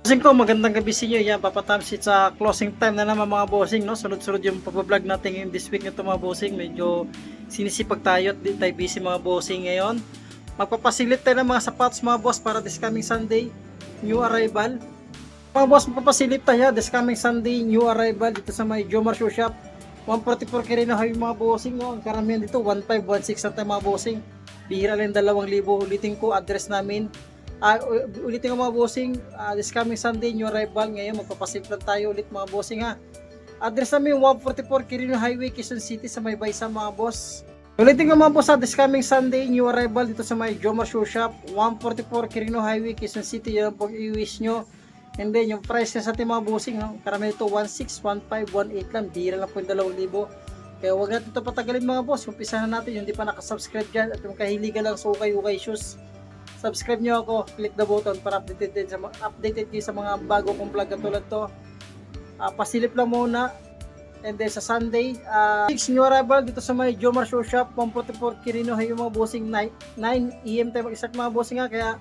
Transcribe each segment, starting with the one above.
Bossing ko, magandang gabi sa inyo. Yan, papatamsit sa closing time na naman mga bossing, no? Sunod-sunod yung pag-vlog natin ngayon this week nito mga bossing. Medyo sinisipag tayo at di tayo busy mga bossing ngayon. Magpapasilip tayo ng mga sapatos mga boss para this coming Sunday, new arrival. Mga boss, magpapasilip tayo this coming Sunday, new arrival dito sa may Jomar Shoe Shop. 144 Quirino Highway mga bossing, no? Ang karamihan dito, 1516 na tayo mga bossing. Bihira lang 2,000. Ulitin ko, address namin. Ulitin ko mga bossing, this coming Sunday, new arrival. Ngayon magpapasimple tayo ulit mga bossing ha. Address namin 144 Quirino Highway, Quezon City sa may Baysa mga boss. Ulitin ko mga boss ha, this coming Sunday, new arrival dito sa may Jomar Shoe Shop, 144 Quirino Highway, Quezon City. Yan ang pong i-wish nyo. And then yung price sa ating mga bossing, no? Karamihan ito 16, 15, 18 lang. Bihira lang po yung 2,000. Kaya huwag natin ito patagalin mga boss. Umpisahan natin yung hindi pa nakasubscribe dyan at yung kahiligan lang sa ukay shoes. Subscribe nyo ako, click the button para updated kayo sa mga bago kong vlog katulad to. Pasilip lang muna. And then sa Sunday, 6 new arrival dito sa may Jomar Shoe Shop, 144 Quirino Highway mga bossing, 9 AM tayo mag-start mga bossing ha. Kaya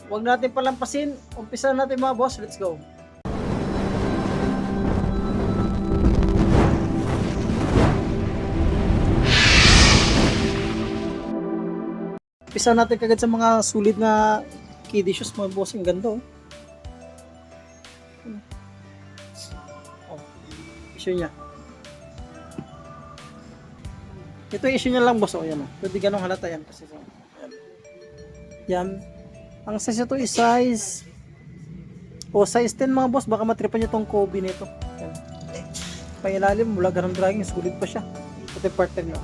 huwag natin palampasin. Umpisa natin mga boss, let's go. Umpisa natin kagad sa mga sulit na kiddie shoes mga boss. Ang ganda oh. Issue nya. Ito yung issue nya lang boss. O yan o. Pwede ganong halata yan. Kasi so, yan. Ang size ito is size size 10 mga boss. Baka matripan nyo itong Kobe nito. Yan. Pangilalim mula ganong dragging. Sulit pa siya. Ito yung partner nyo.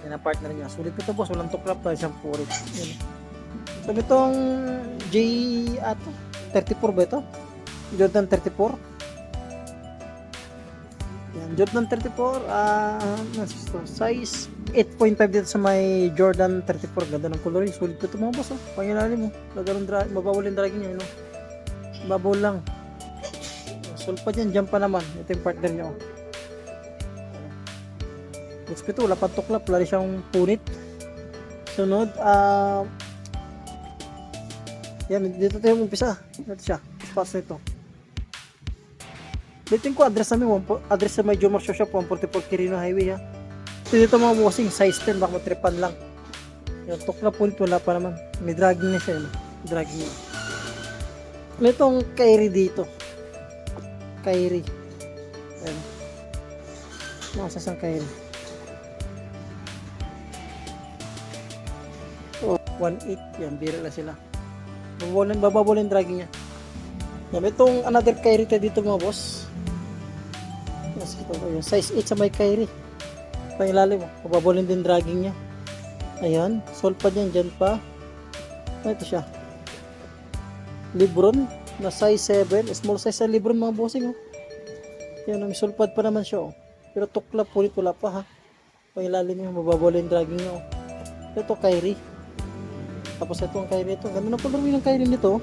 Yan ang partner niya. Sulit ito boss. Walang tuklap dahil siyang purit. Yan. So itong J34 ba ito? Jordan 34. Yan. Jordan 34. Size 8.5 dito sa may Jordan 34. Ganda ng coloring. Sulit ito mga boss. Pangilalim mo. Mabawal yung dragging niya. No? Mabawal lang. Sulpad yan. Jump pa naman. Ito yung partner niya. Gusto ko ito, wala pang tuklap, wala siyang punit. Sunod, yan, dito tayo umpisa. Ito siya, spots nito. Dito ko address namin, address sa may Jomar Shoe Shop, 144 Quirino Highway ha. Dito mga bossing, size 10, baka matripan lang. Yung tuklap punit, wala pa naman. May dragging na siya, no? Dragging na. Itong Kyrie dito. Kyrie. Ayan. Makasasang Kyrie. 1.8 yan, bira lang sila. Babawalin dragging niya. Yan, itong another Kyrie tayo dito mga boss. Yes, ito, yung size 8 sa may Kyrie. Pangilalim mo, babawalin din dragging niya. Ayan, sulpad yan dyan pa. Ito siya. Lebron na size 7, small size sa Lebron mga bossing oh. Yan, may sulpad pa naman siya oh. Pero tuklap ulit wala pa ha. Pangilalim mo, babawalin dragging niya oh. Ito Kyrie. Tapos ito ang Kyrie ito. Ganda na pala rin ang Kyrie nito.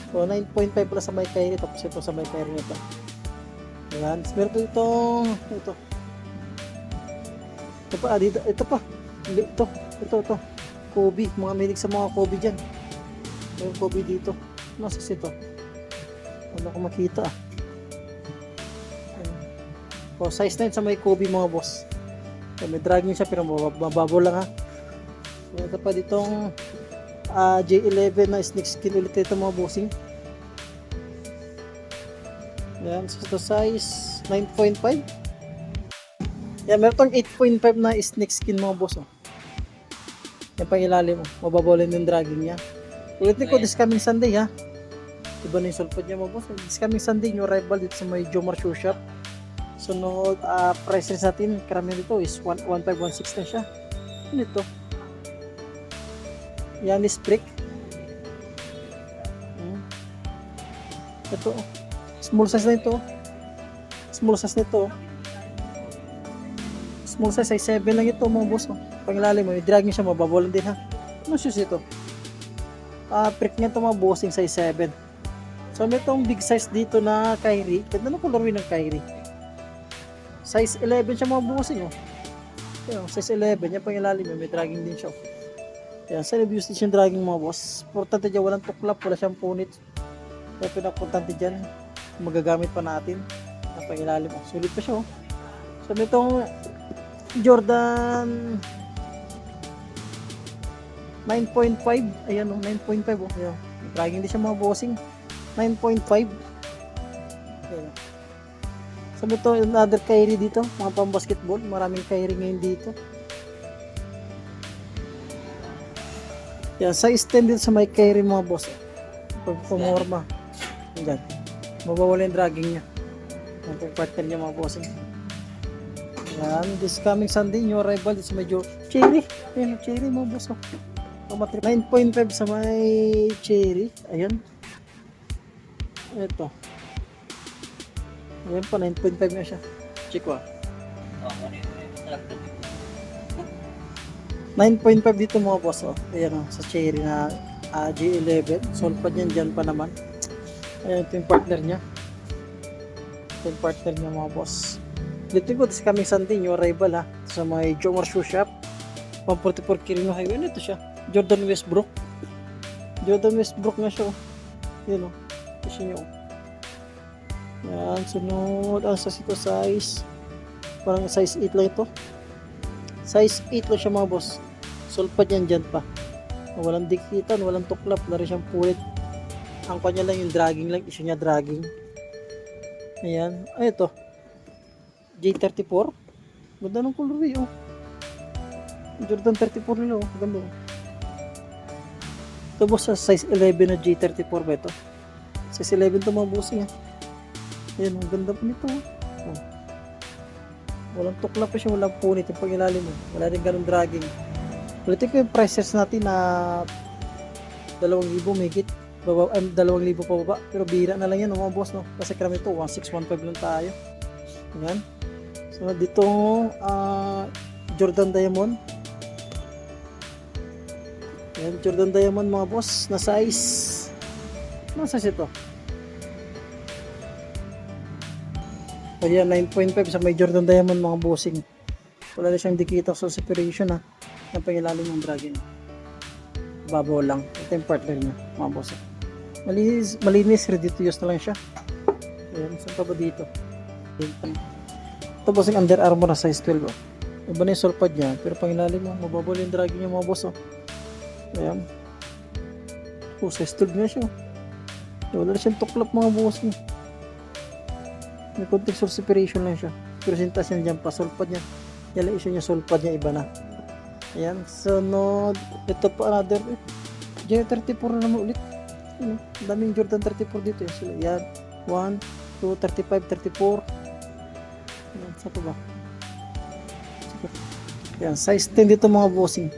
So 9.5 pala sa may Kyrie. Tapos ito sa may Kyrie nito. Ayan. Meron itong ito. Ito pa. Ito pa. Ito. Kobe. Mga milig sa mga Kobe dyan. Yung Kobe dito. Nasas ito. Wala ko makita ah. O size 9 sa may Kobe mga boss. May dragging siya pero mababo lang ha. Ito pa ditong J11 na snake skin ulit ito mga bossing. Yan, so ito size 9.5. Yan, meron itong 8.5 na snake skin mga boss. Oh. Yan pang ilalim mo. Mababawalin yung dragging niya. Ulitin ko this coming Sunday ha. Iba na yung sulpad niya mga boss. This coming Sunday, new arrival dito sa may Jomar Shoe Shop. Sunod, price rin sa atin, karamihan dito is 1.516 na siya. Ano ito? Yanis brick. Ito. Small size na ito. Small size nito. Small size ay 7 lang ito mga boss. Pangilalim mo, i-drag nyo siya, mababawalan din ha. Ano shoes ito? Brick nga ito mga bossing size 7. So may itong big size dito na Kyrie. Ganda na color ng Kyrie. Size 11 siya mga bossing oh. Size 11, yan pangilalim mo, may dragging din siya. Yan, sa reviews din yung dragging mga boss. Importante dyan, walang tuklap, wala siyang punit. Kaya pinaka-importante dyan, magagamit pa natin. Napangilalim. Sulit pa siya, oh. So, nitong Jordan 9.5. Ayan, oh, 9.5, oh. Ayan. Dragging din siya mga bossing. 9.5. Ayan. So, ito, another carry dito. Mga pang-basketball. Maraming carry ngayon dito. Yan, size 10 din sa may carry mga boss. Pag pumorma. Yan. Mabawala yung dragging niya. Yan, pag partner niya mga bossing. Yan, this coming Sunday, new arrival is medyo cherry. Ayan, cherry mga boss. 9.5 sa may cherry. Ayan. Ito. Ayan pa, 9.5 na siya. Check ko, 9.5 dito mga boss, oh. Ayan, oh, sa cherry na G11. Solpad yan dyan pa naman. Ayan, ito yung partner niya. Ito yung partner niya mga boss. Dito ko, this coming Sunday, new arrival ha. Sa may Jomar Shoe Shop. 144 Quirino Highway. Ano ito siya? Jordan Westbrook. Jordan Westbrook na siya, oh. Ayan, oh. Kasi niyo, oh. Yan, sunod. Ang size ito, size. Parang size 8 lang ito. Size 8 lang siya mga boss. Sulpad yan dyan pa. Walang dikitan, walang tuklap, wala rin siyang pulit. Ang kanya lang yung dragging lang, issue niya dragging. Ayan. Ay, ito. J34. Ganda ng color oh. Jordan 34 nila, oh. Ganda. Ito boss, sa size 11 na J34 ba ito? Size 11 ito mga boss niya. Ayan, ang ganda po nito. Oh. Walang tukla pa siya, walang punit yung pag-ilalim mo. Wala rin ganun dragging. Ulitin ko yung prices natin na 2,000 megit. 2,000 pa baba. Pero bira na lang yan mga boss, no? Kasi karami ito, 1,615 lang tayo. Ayan. So dito, Jordan Diamond. Ayan, Jordan Diamond mga boss, na size. Ano size ito? Ayan, 9.5 sa may Jordan Diamond mga bossing. Wala na siyang dikita sa separation ha. Yung pangilalim ng dragging. Babaw lang. Ito yung partner niya mga bossing. Malinis, ready to use na lang siya. Ayan, saan pa ba dito? Ito bossing Under Armour na size 12 oh. Iba na yung sulpad niya, pero pangilalim mo, mababaw yung dragging niya mga boss oh. Ayan. Oh, size 12 na siya oh. Wala na siyang tuklap mga bossing. May konting source separation lang siya. Presentas niya dyan pa, sulpad niya. Yan lang issue niya, sulpad niya iba na. Ayan, sunod. Ito pa another. J34 na naman ulit. Ano, daming Jordan 34 dito. Yan, 1, 2, 35, 34. Ayan, saan pa ba? Ayan, size 10 dito mga bossing.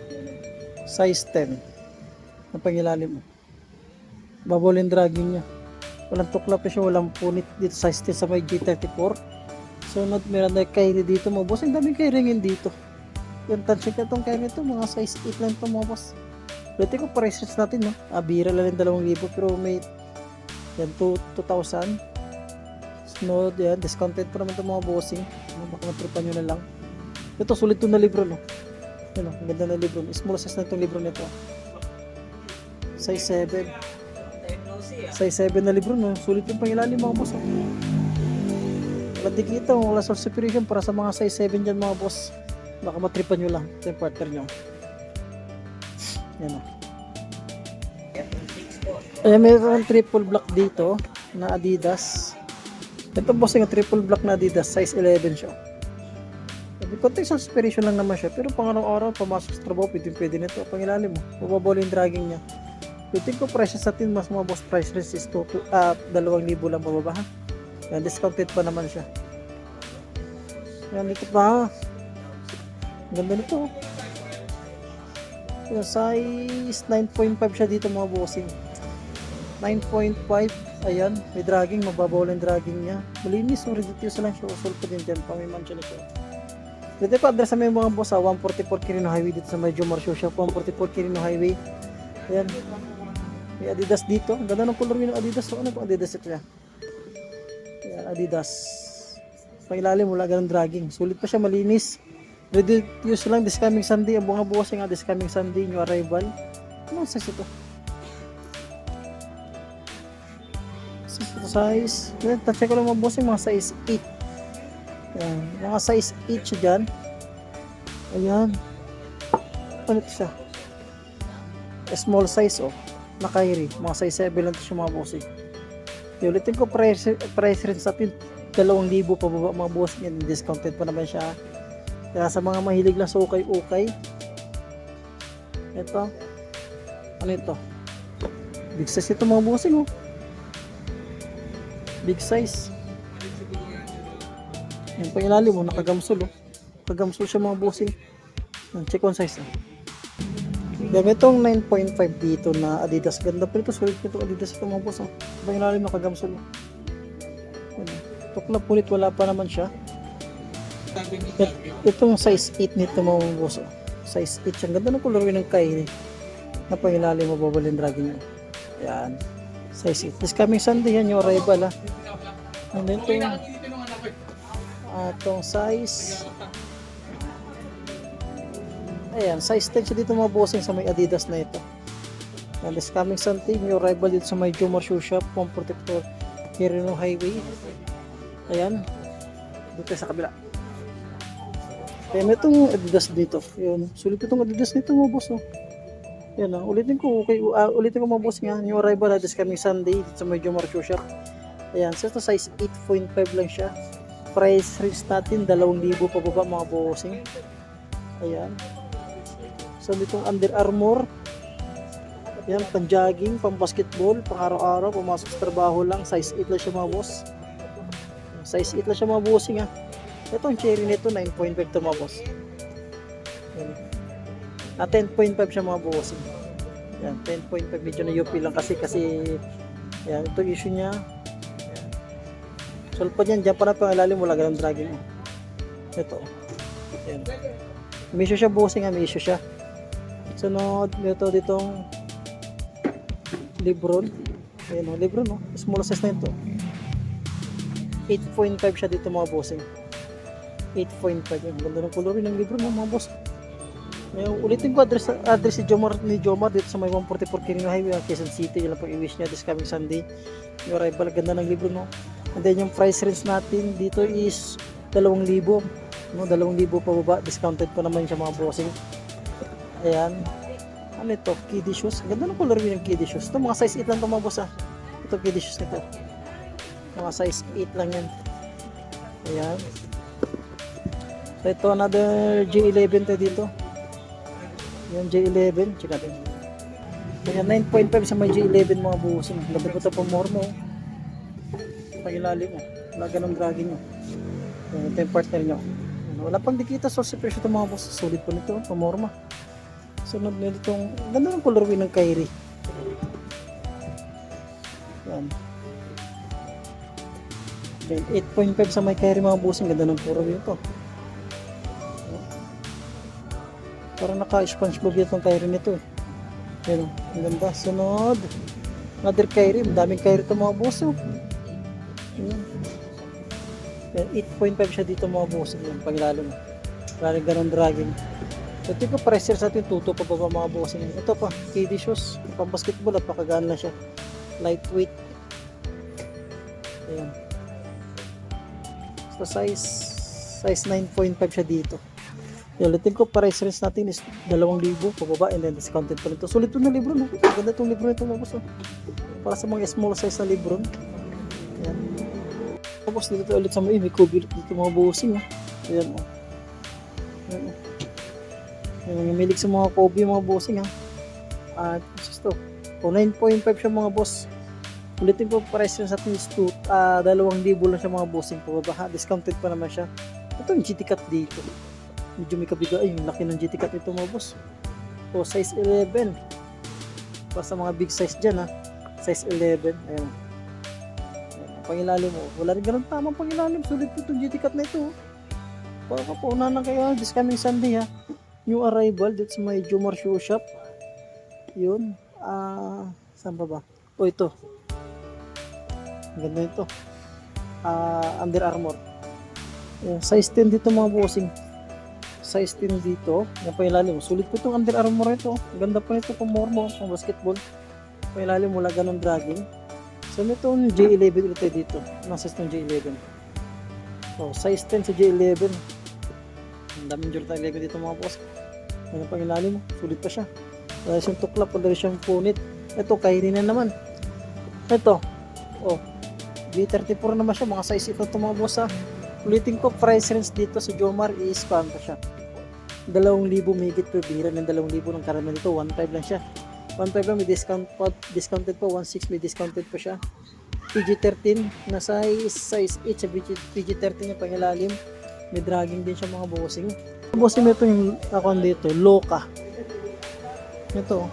Size 10. Ang pangilalim mo. Babawal yung dragging niya. Walang tuklap pa siya, walang punit dito size 10 sa may G34. Sunod, meron na carry dito mga boss. Ang daming carry ngayon dito. Yung tansyik na itong carry ito, mga size 8 lang ito mga boss. Pwede ko prices natin, no? Bira lang 2,000 pero may yan, 2,000. Sunod, yan, discounted pa naman ito mga bossing. Baka matripan nyo na lang. Ito, sulit ito na libro, no? Yan, ang ganda na libro. Small size na itong libro nito. Size 7. Size 7 na libro, no? Sulit yung pangilalim mga boss. Wala dikita, wala source separation para sa mga size 7 dyan mga boss. Baka matripan nyo lang. Ito yung partner nyo. Yan o. Ayan, mayroon triple block dito na Adidas. Ito boss yung triple block na Adidas. Size 11 siya. Konting source separation lang naman siya. Pero pang araw-araw, pamasok sa trabaho, pwede nito. Pangilalim mo. Mababawal yung dragging niya. Pwede ko prices natin, mas mga boss price list is 2,000 lang pababa ha. Yan, discounted pa naman siya. Yan, dito pa. Ganda nito. Yan, size 9.5 siya dito mga bossing. 9.5. Ayan, may dragging, mababaw lang dragging niya. Malinis, reduce lang siya. Usul pa din dyan, pamimansya na siya. Dito ko address sa may mga boss ha, 144 Quirino Highway dito sa may Jomar Shoe Shop. 144 Quirino Highway. Ayan. May Adidas dito. Ang ganda ng color ng Adidas. So, ano po Adidas ito siya? Ayan, Adidas. Pangilalim, wala ganun dragging. Sulit pa siya, malinis. Ready to use lang this coming Sunday. Ang mga bossing this coming Sunday, new arrival. Ano size ito? Size, check ko lang mga bossing, mga size 8. Yan, mga size 8 siya dyan. Ayan. Ano ito siya? Small size na Kyrie. Mga size 7 lang ito siya mga bossing. Ulitin ko, price rin sa atin 2,000 pababa mga bossing. Yan, discounted pa naman siya. Kaya sa mga mahilig lang sa ukay-ukay, ito, ano ito? Big size ito mga bossing big size. Yan pa ilalim nakagamsol nakagamsol siya mga bossing. Yan, check on size Itong 9.5 dito na Adidas, ganda pa ito, sulit ito Adidas ito mga boss pa ilalim nakagamsol tuklap ulit, wala pa naman siya. Itong size 8 nito mga boss size 8 siya, ganda ng colorway ng Kyrie na pangilalim mo babalin dragging nyo. Yan, size 8 this coming Sunday yan yung arrival and then itong size ayan, size 10 siya dito mga bossing sa may Adidas na ito. And this coming Sunday yung arrival dito sa may Jomar Shoe Shop 144 Quirino Highway. Ayan, dito sa kabila. Ayan, itong Adidas dito. Ayan, sulit itong Adidas nito mga boss Ayan ulitin ko mga boss nga. Yung arrival this coming Sunday dito sa may Jomar Shoe Shop. Ayan, so ito size 8.5 lang siya. Price range natin 2,000 pababa mga bossing. Ayan. So ditong Under Armour. Ayan, pang jogging, pang basketball, pang araw-araw, pumasok sa trabaho lang. Size 8 lang siya mga boss. Size 8 lang siya mga bossing Ito ang cherry nito 9.5 to mga boss. Ayan. 10.5 siya mga bossing. Ayan, 10.5 medyo na UP lang kasi ayan, ito issue niya. Ayan. Sulpad yan, dyan pa na pangilalim, wala ganang dragging ito. Ayan. May issue siya bossing may issue siya. Sunod ito ditong Lebron. Ayan Lebron small size na ito. 8.5 siya dito mga bossing. 8.5 yung ganda ng color ng Lebron mga boss. Ngayon, ulitin ko address ni Jomar dito sa may 144 Quirino Highway, Quezon City. Yun lang pag-i-wish niya this coming Sunday. Yung arrival, ganda ng libro And then yung price range natin dito is 2,000 2,000 pababa, discounted pa naman siya mga bossing. Ayan, ano ito, kiddie shoes, ganda ng color yung kiddie shoes. Ito mga size 8 lang ito mga boss ito kiddie shoes nito, mga size 8 lang yan. Ayan, so ito another J11 tayo dito. Yan J11, check natin. Ayan, 9.5 sa may J11 mga bossing. Ganda po ito pa more pagilalim wala ganong dragging ito yung partner nyo. Wala pang dikita source pressure ito mga boss. Sulit po nito, pamorma. Sunod nito itong ganda ng colorway ng Kyrie. Yan. Then 8.5 sa may Kyrie mga bossing. Ganda ng colorway ito. Parang naka-SpongeBob itong Kyrie nito Yan ang ganda. Sunod another Kyrie. Daming Kyrie ito mga boss Yan. 8.5 siya dito mga boss. Yan, paglalim. Wala rin ganun dragging. So, ito ko pressure sa atin. Tuto pa ba mga boss. Ito pa, KD shoes. Pang basketball at pakagaan lang siya. Lightweight. Ayan. So, size 9.5 siya dito. Yung ulitin ko, price range natin is 2,000 pababa and then discounted pa nito. Sulit ito na libro. Ganda itong libro nito mga boss. Para sa mga small size na libro. Ayan. Tapos dito ulit sa may Kobe dito mga bossing Ayan Ayan Yung milig sa mga Kobe mga bossing At ito 9.5 siya mga boss. Ulitin po price sa atin is 2,000 lang siya mga bossing pababa. Discounted pa naman siya. Ito yung GT Cut dito. Medyo may kabiga. Ay, yung laki ng GT Cut nito mga boss. So size 11 para sa mga big size dyan size 11. Ayan pangilalim wala rin ganun tamang pangilalim. Sulit po itong GT Cut na ito para kapaunahan lang kayo this coming Sunday new arrival dito sa may Jomar Shoe Shop. Yun saan ba ito ganda ito Under Armour. Size 10 dito mga bossing. size 10 dito. Yan pa ilalim. Sulit po itong Under Armour ito. Ang ganda po nito kung more mo, pang basketball. Pa ilalim mula ganun dragging. So itong J11 ulit tayo dito. Anong size ng J11? So size 10 sa J11. Ang daming Jordan 11 dito mga boss. Yan pa ilalim. Sulit pa siya. Wala siyang tuklap, wala siyang punit. Ito, kainin na naman. Ito. Oh. B34 naman siya. Mga size ito mga boss ha. Ulitin ko, price range dito sa Jomar is paano pa siya? 2,000 mahigit per bira ng 2,000 ng karamihan dito. 1,500 lang siya. 1,500 lang may discounted pa. 1,600 may discounted pa siya. PG13 na size 8 sa PG13 yung pangilalim. May dragging din siya mga bossing. Bossing ito yung ako dito, Loka. Ito.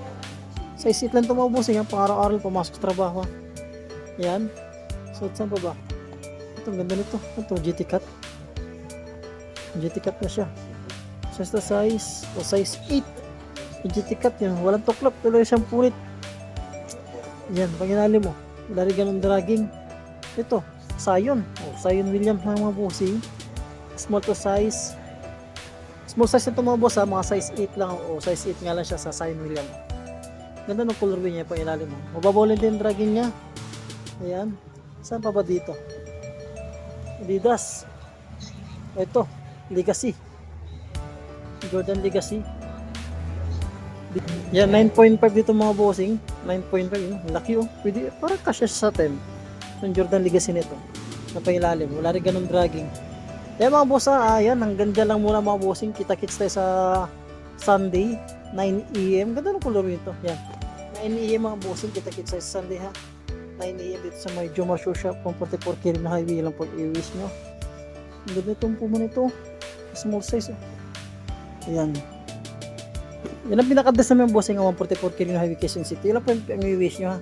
Size 8 lang ito mga bossing. Pang araw-araw pumasok sa trabaho. Yan. So, saan pa ba? Ito, ganda nito. Ito, GT Cut. GT Cut na siya. Size o size 8. GT Cut yan. Walang tuklap. Tuloy siyang punit. Yan, panginalim mo. Dari ganun dragging. Ito, Scion. Scion Williams na mga bossing. Small to size. Small size ito mga boss ha. Mga size 8 lang. O size 8 nga lang siya sa Scion Williams. Ganda ng colorway niya pangilalim mo. Mababaw din dragging niya. Ayan. Saan pa ba dito? Adidas. Ito, Legacy. Jordan Legacy. Yan, 9.5 dito mga bossing. 9.5 yun. Laki oh. Pwede, parang kasya sa 10. Yung Jordan Legacy nito. Na pangilalim. Wala rin ganun dragging. Yan mga boss ayan. Hanggang dyan lang muna mga bossing. Kita-kits tayo sa Sunday. 9 AM. Ganda ng color nito. Yan. 9 AM mga bossing. Kita-kits tayo sa Sunday ha. 9 AM dito sa may Jomar Shoe Shop. 144 Kirin na highway lang po i-wish nyo. Ang ganda itong puma nito. Small size. Ayan. Yan ang pinaka-best naman bossing ang 144 Kirin na highway Quezon City. Yan lang po yung i-wish nyo ha.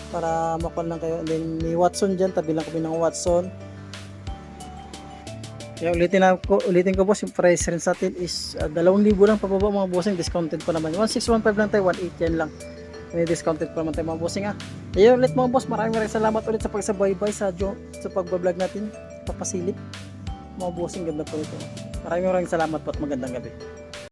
Para makuha lang kayo. And then may Watson dyan. Tabi lang kami ng Watson. Kaya ulitin ko boss. Yung price rin sa atin is 2,000 lang pababa mga bossing. Discounted pa naman. 1,615 lang tayo. 1,800 yan lang. May discounted pa naman tayo mga bossing ha. Ayun ulit mga boss, maraming salamat ulit sa pagsabaybay sa pagbablog natin. Papasilip. Mga bossing, ganda po ito. Maraming salamat po at magandang gabi.